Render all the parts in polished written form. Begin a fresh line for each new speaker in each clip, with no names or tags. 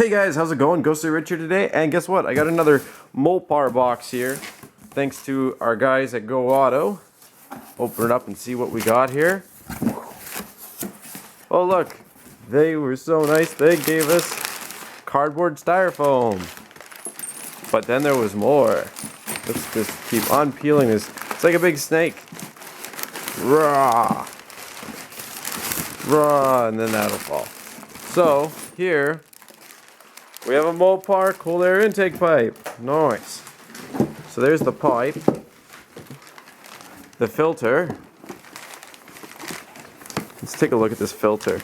Hey guys, how's it going? Ghostly Rich here today, and guess what? I got another Mopar box here, thanks to our guys at Go Auto. Open it up and see what we got here. Oh look, they were so nice, they gave us cardboard styrofoam. But then there was more. Let's just keep on peeling this. It's like a big snake. Rah! Rah! And then that'll fall. So, here we have a Mopar cold air intake pipe. Nice. So there's the pipe. The filter. Let's take a look at this filter.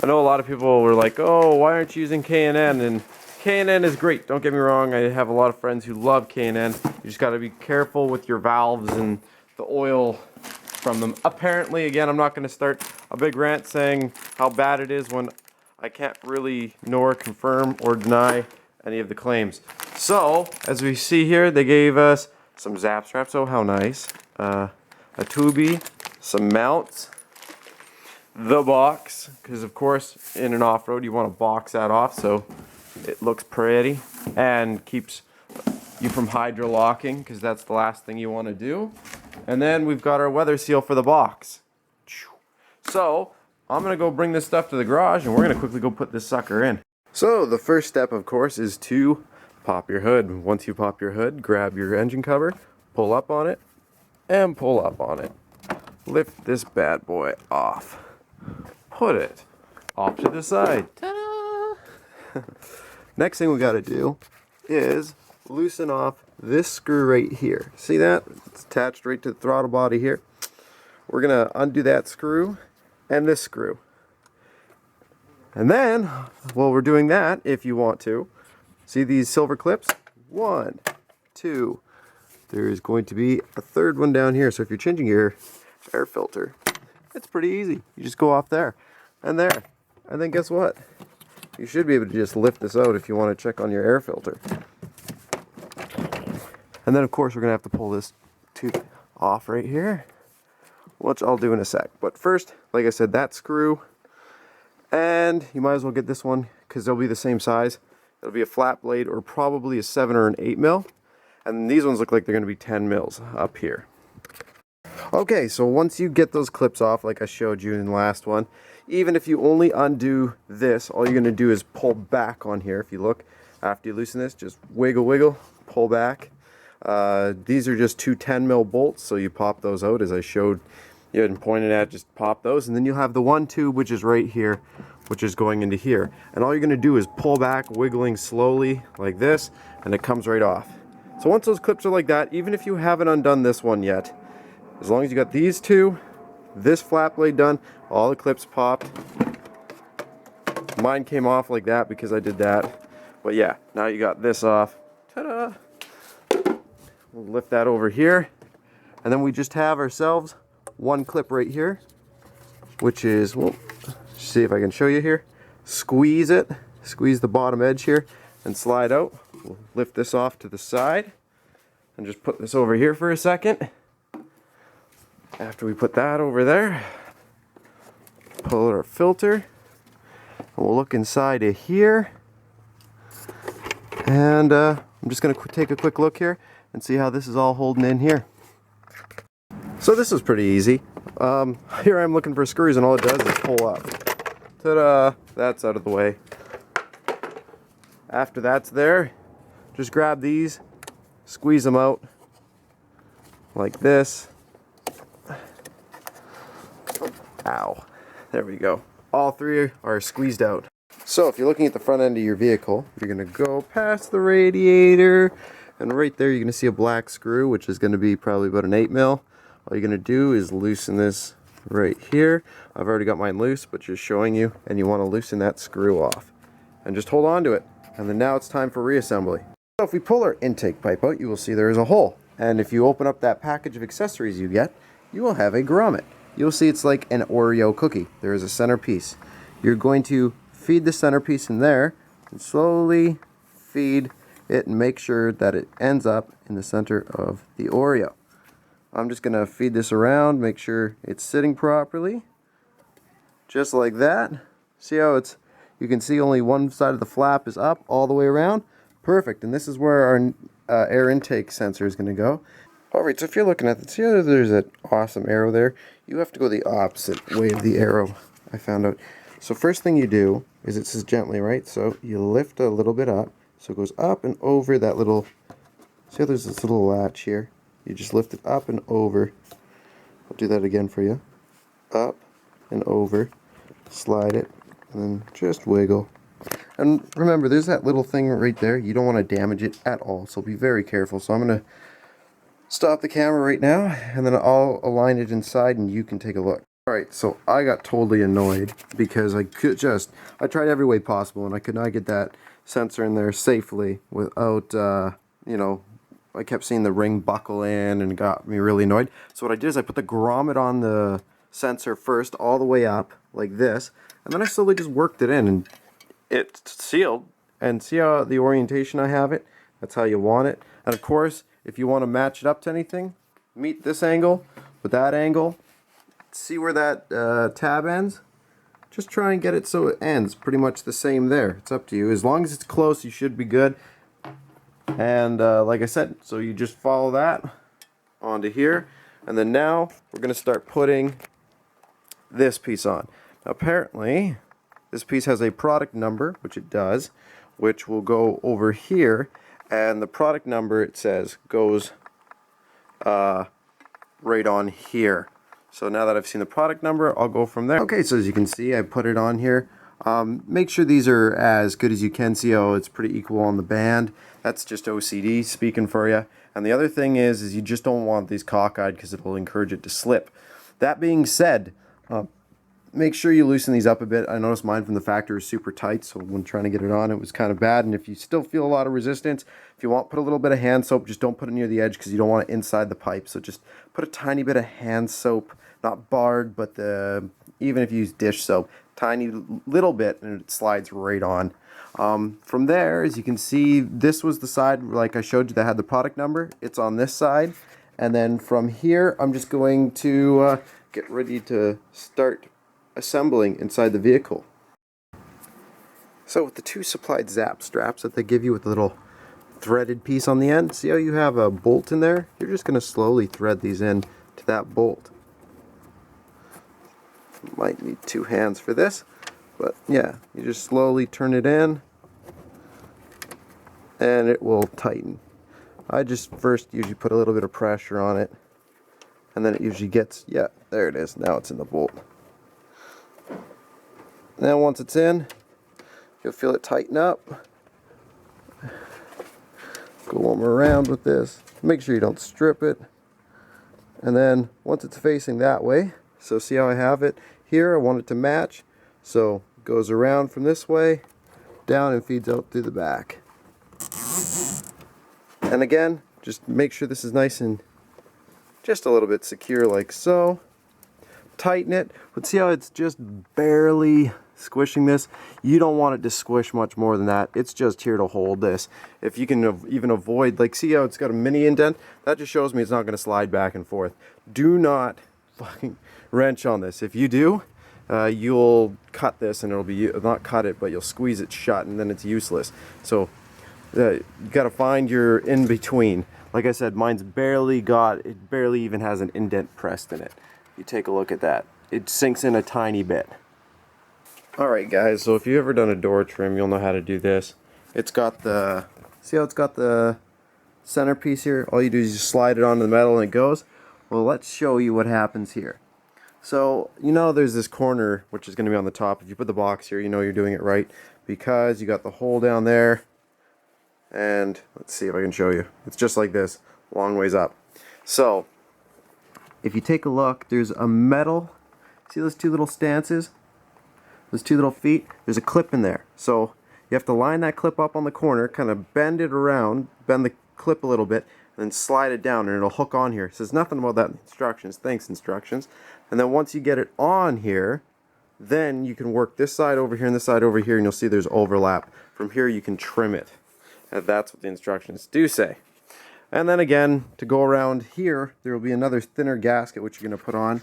I know a lot of people were like, oh, why aren't you using K&N? And K&N is great. Don't get me wrong. I have a lot of friends who love K&N. You just got to be careful with your valves and the oil from them. Apparently, again, I'm not going to start a big rant saying how bad it is when I can't really nor confirm or deny any of the claims. So, as we see here, they gave us some zap straps. Oh, how nice. A tubey, some mounts, the box, because of course in an off-road you want to box that off so it looks pretty and keeps you from hydrolocking, because that's the last thing you want to do. And then we've got our weather seal for the box. So I'm gonna go bring this stuff to the garage and we're gonna quickly go put this sucker in. So the first step, of course, is to pop your hood. Once you pop your hood, grab your engine cover, pull up on it, and pull up on it. Lift this bad boy off. Put it off to the side. Ta-da! Next thing we gotta do is loosen off this screw right here. See that? It's attached right to the throttle body here. We're gonna undo that screw and this screw. And then, while we're doing that, if you want to, see these silver clips? 1, 2. There's going to be a third one down here. So if you're changing your air filter, it's pretty easy. You just go off there and there. And then guess what? You should be able to just lift this out if you want to check on your air filter. And then of course we're going to have to pull this tube off right here, which I'll do in a sec. But first, like I said, that screw, and you might as well get this one because they'll be the same size. It'll be a flat blade or probably a 7 or an 8 mil. And these ones look like they're going to be 10 mils up here. Okay, so once you get those clips off, like I showed you in the last one, even if you only undo this, all you're going to do is pull back on here. If you look, after you loosen this, just wiggle, wiggle, pull back. These are just two 10 mil bolts, so you pop those out as I showed you and pointed at. Just pop those, and then you'll have the one tube which is right here, which is going into here. And all you're going to do is pull back, wiggling slowly like this, and it comes right off. So once those clips are like that, even if you haven't undone this one yet, as long as you got these two, this flat blade done, all the clips popped. Mine came off like that because I did that. But yeah, now you got this off. Ta-da! We'll lift that over here. And then we just have ourselves one clip right here, which is, well, see if I can show you here. Squeeze it, squeeze the bottom edge here and slide out. We'll lift this off to the side and just put this over here for a second. After we put that over there, pull our filter, and we'll look inside of here. And I'm just going to take a quick look here and see how this is all holding in here. So this is pretty easy. Here I'm looking for screws, and all it does is pull up. Ta-da! That's out of the way. After that's there, just grab these, squeeze them out like this. Ow. There we go. All three are squeezed out. So if you're looking at the front end of your vehicle, you're going to go past the radiator, and right there you're going to see a black screw, which is going to be probably about an 8 mil. All you're going to do is loosen this right here. I've already got mine loose, but just showing you, and you want to loosen that screw off. And just hold on to it. And then now it's time for reassembly. So if we pull our intake pipe out, you will see there is a hole. And if you open up that package of accessories you get, you will have a grommet. You'll see it's like an Oreo cookie. There is a centerpiece. You're going to feed the centerpiece in there and slowly feed it and make sure that it ends up in the center of the Oreo. I'm just going to feed this around, make sure it's sitting properly. Just like that. See how it's, You can see only one side of the flap is up all the way around. Perfect. And this is where our air intake sensor is going to go. Alright, so if you're looking at this, see how there's an awesome arrow there? You have to go the opposite way of the arrow, I found out. So first thing you do is it says gently, right? So you lift a little bit up. So it goes up and over that little, see how there's this little latch here? You just lift it up and over. I'll do that again for you. Up and over, slide it, and then just wiggle. And remember, there's that little thing right there. You don't want to damage it at all, so be very careful. So I'm going to stop the camera right now, and then I'll align it inside and you can take a look. Alright, so I got totally annoyed because I tried every way possible and I could not get that sensor in there safely without, you know, I kept seeing the ring buckle in and it got me really annoyed. So what I did is I put the grommet on the sensor first all the way up like this, and then I slowly just worked it in and it's sealed. And see how the orientation I have it? That's how you want it. And of course, if you want to match it up to anything, meet this angle with that angle. See where that tab ends? Just try and get it so it ends pretty much the same there. It's up to you. As long as it's close, you should be good. And like I said, so you just follow that onto here. And then now we're going to start putting this piece on. Now, apparently, this piece has a product number, which it does, which will go over here. And the product number, it says, goes right on here. So now that I've seen the product number, I'll go from there. Okay, so as you can see, I put it on here. Make sure these are as good as you can. See how it's pretty equal on the band. That's just OCD speaking for you. And the other thing is you just don't want these cockeyed because it will encourage it to slip. That being said, make sure you loosen these up a bit. I noticed mine from the factory is super tight, so when trying to get it on, it was kind of bad. And if you still feel a lot of resistance, if you want, put a little bit of hand soap. Just don't put it near the edge because you don't want it inside the pipe. So just put a tiny bit of hand soap, not barred, but even if you use dish soap, tiny little bit, and it slides right on. From there, as you can see, this was the side, like I showed you, that had the product number. It's on this side. And then from here, I'm just going to get ready to start assembling inside the vehicle. So with the two supplied zap straps that they give you with the little threaded piece on the end, see how you have a bolt in there? You're just going to slowly thread these in to that bolt. Might need two hands for this, but yeah, you just slowly turn it in and it will tighten. I just first usually put a little bit of pressure on it, and then it usually gets, yeah, there it is. Now it's in the bolt. Now once it's in, you'll feel it tighten up. Go one more round with this. Make sure you don't strip it. And then once it's facing that way, so see how I have it here? I want it to match. So it goes around from this way, down and feeds out through the back. And again, just make sure this is nice and just a little bit secure like so. Tighten it, but see how it's just barely squishing this? You don't want it to squish much more than that. It's just here to hold this. If you can even avoid, like, see how it's got a mini indent? That just shows me it's not going to slide back and forth. Do not fucking wrench on this. If you do, you'll cut this and it'll be, not cut it, but you'll squeeze it shut and then it's useless. So you got to find your in between. Like I said, mine's barely even has an indent pressed in it. You take a look at that. It sinks in a tiny bit. Alright guys, so if you've ever done a door trim, you'll know how to do this. It's got the, see how it's got the centerpiece here? All you do is just slide it onto the metal and it goes. Well, let's show you what happens here. So, you know there's this corner which is going to be on the top. If you put the box here, you know you're doing it right, because you got the hole down there. And let's see if I can show you. It's just like this, long ways up. So, if you take a look, there's a metal, see those two little stances? Those two little feet? There's a clip in there. So, you have to line that clip up on the corner, kind of bend it around, bend the clip a little bit, and then slide it down and it'll hook on here. It says nothing about that in instructions. Thanks, instructions. And then once you get it on here, then you can work this side over here and this side over here, and you'll see there's overlap. From here you can trim it. And that's what the instructions do say. And then again, to go around here, there will be another thinner gasket which you're going to put on.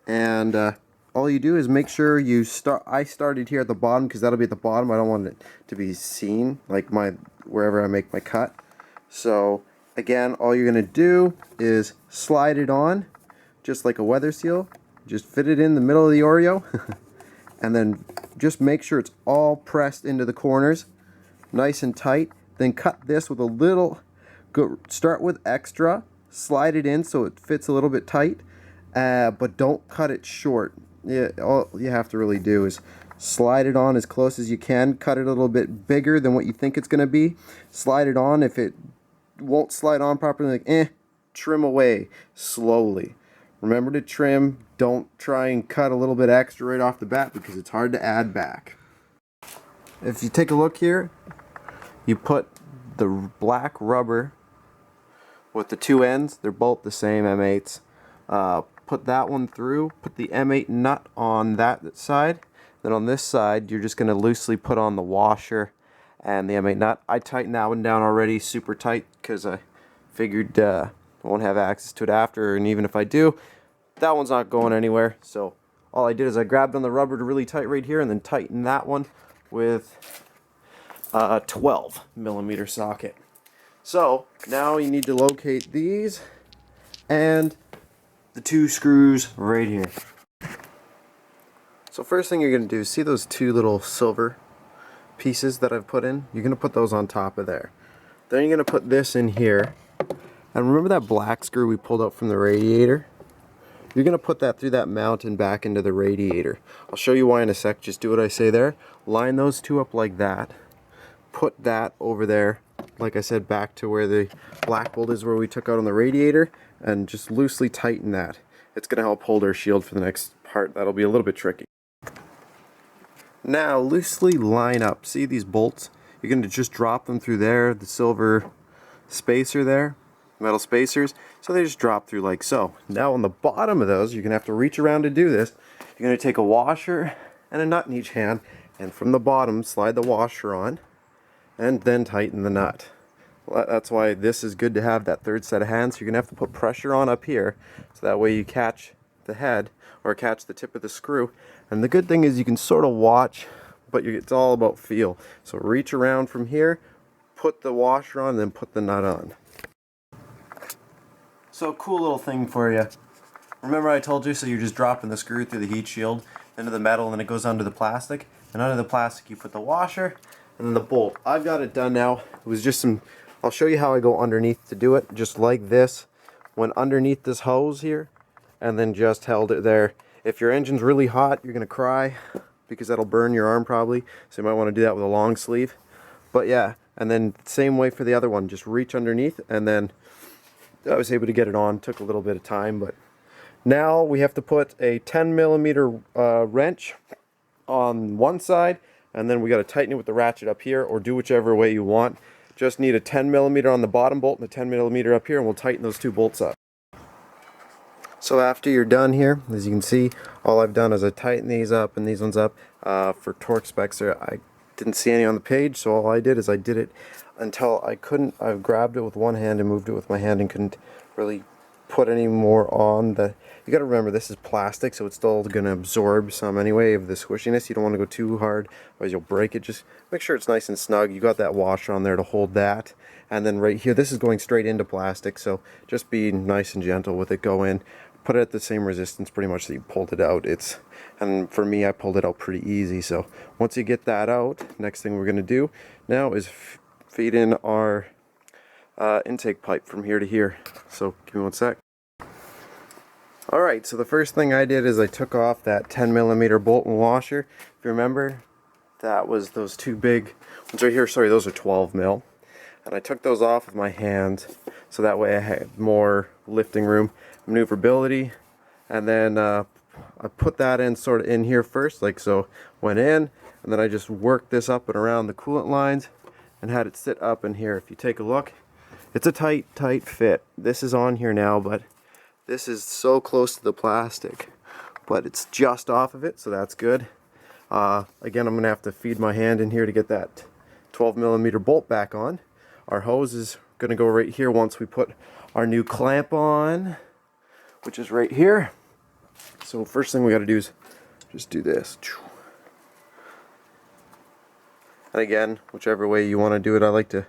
And all you do is make sure you start. I started here at the bottom because that'll be at the bottom. I don't want it to be seen, like wherever I make my cut. So again, all you're gonna do is slide it on, just like a weather seal. Just fit it in the middle of the Oreo, and then just make sure it's all pressed into the corners, nice and tight. Then cut this with a little. Start with extra, slide it in so it fits a little bit tight, but don't cut it short. Yeah, all you have to really do is slide it on as close as you can. Cut it a little bit bigger than what you think it's going to be. Slide it on. If it won't slide on properly, like trim away slowly. Remember to trim. Don't try and cut a little bit extra right off the bat because it's hard to add back. If you take a look here, you put the black rubber with the two ends. They're both the same M8s. Put that one through, put the M8 nut on that side, then on this side you're just going to loosely put on the washer and the M8 nut. I tightened that one down already super tight because I figured I won't have access to it after, and even if I do, that one's not going anywhere. So all I did is I grabbed on the rubber to really tight right here and then tighten that one with a 12mm socket. So now you need to locate these and the two screws right here. So first thing you're going to do is see those two little silver pieces that I've put in? You're going to put those on top of there. Then you're going to put this in here. And remember that black screw we pulled out from the radiator? You're going to put that through that mount and back into the radiator. I'll show you why in a sec. Just do what I say there. Line those two up like that. Put that over there, like I said, back to where the black bolt is where we took out on the radiator, and just loosely tighten that. It's going to help hold our shield for the next part. That'll be a little bit tricky. Now loosely line up. See these bolts? You're going to just drop them through there, the silver spacer there, metal spacers, so they just drop through like so. Now on the bottom of those, you're going to have to reach around to do this. You're going to take a washer and a nut in each hand, and from the bottom slide the washer on and then tighten the nut. Well, that's why this is good to have that third set of hands. You're going to have to put pressure on up here so that way you catch the head or catch the tip of the screw. And the good thing is you can sort of watch, but it's all about feel. So reach around from here, put the washer on, then put the nut on. So cool little thing for you. Remember I told you, so you're just dropping the screw through the heat shield into the metal, and then it goes under the plastic. And under the plastic you put the washer and then the bolt. I've got it done now. It was just some, I'll show you how I go underneath to do it. Just like this. Went underneath this hose here and then just held it there. If your engine's really hot, you're going to cry because that'll burn your arm probably. So you might want to do that with a long sleeve. But yeah, and then same way for the other one. Just reach underneath, and then I was able to get it on. Took a little bit of time, but now we have to put a 10mm wrench on one side, and then we got to tighten it with the ratchet up here, or do whichever way you want. Just need a 10mm on the bottom bolt and a 10mm up here, and we'll tighten those two bolts up. So after you're done here, as you can see, all I've done is I tighten these up and these ones up. For torque specs there, I didn't see any on the page, so all I did is I did it until I couldn't. I grabbed it with one hand and moved it with my hand and couldn't really put any more on. You got to remember, this is plastic, so it's still going to absorb some anyway of the squishiness. You don't want to go too hard, otherwise you'll break it. Just make sure it's nice and snug. You got that washer on there to hold that, and then right here, this is going straight into plastic, so just be nice and gentle with it. Go in, put it at the same resistance pretty much that you pulled it out. And for me, I pulled it out pretty easy. So once you get that out, next thing we're going to do now is feed in our intake pipe from here to here. So give me one sec. Alright, so the first thing I did is I took off that 10mm bolt and washer. If you remember, that was those two big ones right here. Sorry, those are 12mm. And I took those off with my hands, so that way I had more lifting room, maneuverability. And then I put that in sort of in here first, like so. Went in, and then I just worked this up and around the coolant lines and had it sit up in here. If you take a look, it's a tight fit. This is on here now, but this is so close to the plastic, but it's just off of it, so that's good. Again, I'm gonna have to feed my hand in here to get that 12mm bolt back on. Our hose is gonna go right here once we put our new clamp on, which is right here. So first thing we gotta do is just do this. And again, whichever way you want to do it, I like to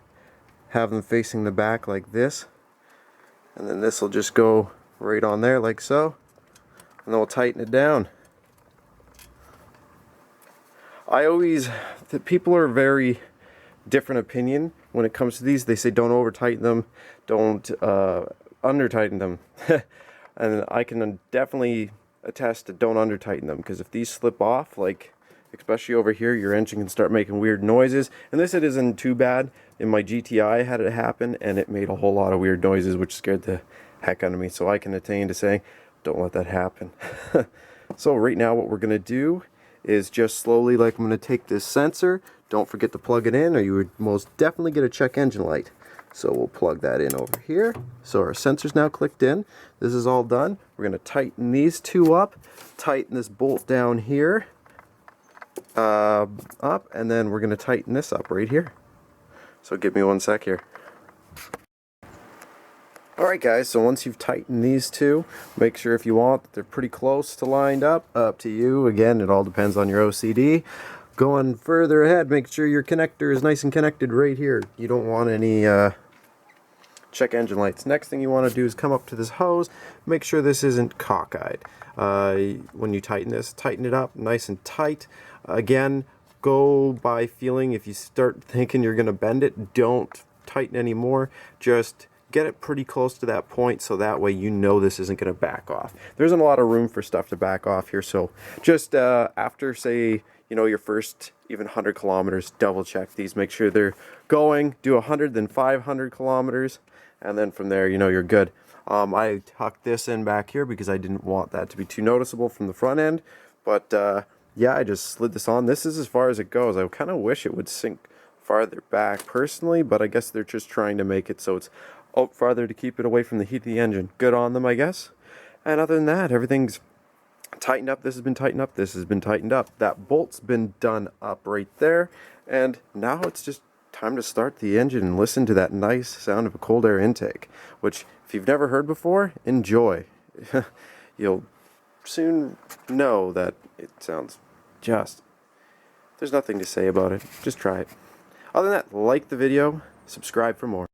have them facing the back like this. And then this will just go right on there like so. And then we'll tighten it down. People are very different opinion when it comes to these. They say don't over tighten them, don't under tighten them. And I can definitely attest to don't under tighten them, because if these slip off, like especially over here, your engine can start making weird noises. And this, it isn't too bad. In my GTI I had it happen, and it made a whole lot of weird noises, which scared the heck out of me. So I can attain to saying don't let that happen. So right now what we're gonna do is just slowly, like, I'm gonna take this sensor, don't forget to plug it in or you would most definitely get a check engine light. So we'll plug that in over here. So our sensor's now clicked in. This is all done. We're gonna tighten these two up, tighten this bolt down here up, and then we're gonna tighten this up right here. So give me one sec here. Alright guys, so once you've tightened these two, make sure if you want that they're pretty close to lined up to you. Again, it all depends on your OCD. Going further ahead, make sure your connector is nice and connected right here. You don't want any check engine lights. Next thing you want to do is come up to this hose, make sure this isn't cockeyed. When you tighten this, tighten it up nice and tight. Again, go by feeling. If you start thinking you're going to bend it, don't tighten anymore. Just get it pretty close to that point, so that way you know this isn't going to back off. There isn't a lot of room for stuff to back off here, so just after, say, you know, your first even 100 kilometers, double check these, make sure they're going. Do 100, then 500 kilometers, and then from there, you know, you're good. I tucked this in back here because I didn't want that to be too noticeable from the front end, but yeah, I just slid this on. This is as far as it goes. I kind of wish it would sink farther back personally, but I guess they're just trying to make it so it's out farther to keep it away from the heat of the engine. Good on them, I guess. And other than that, everything's tightened up. This has been tightened up. This has been tightened up. That bolt's been done up right there. And now it's just time to start the engine and listen to that nice sound of a cold air intake, which if you've never heard before, enjoy. You'll soon know that it sounds just, there's nothing to say about it. Just try it. Other than that, like the video, subscribe for more.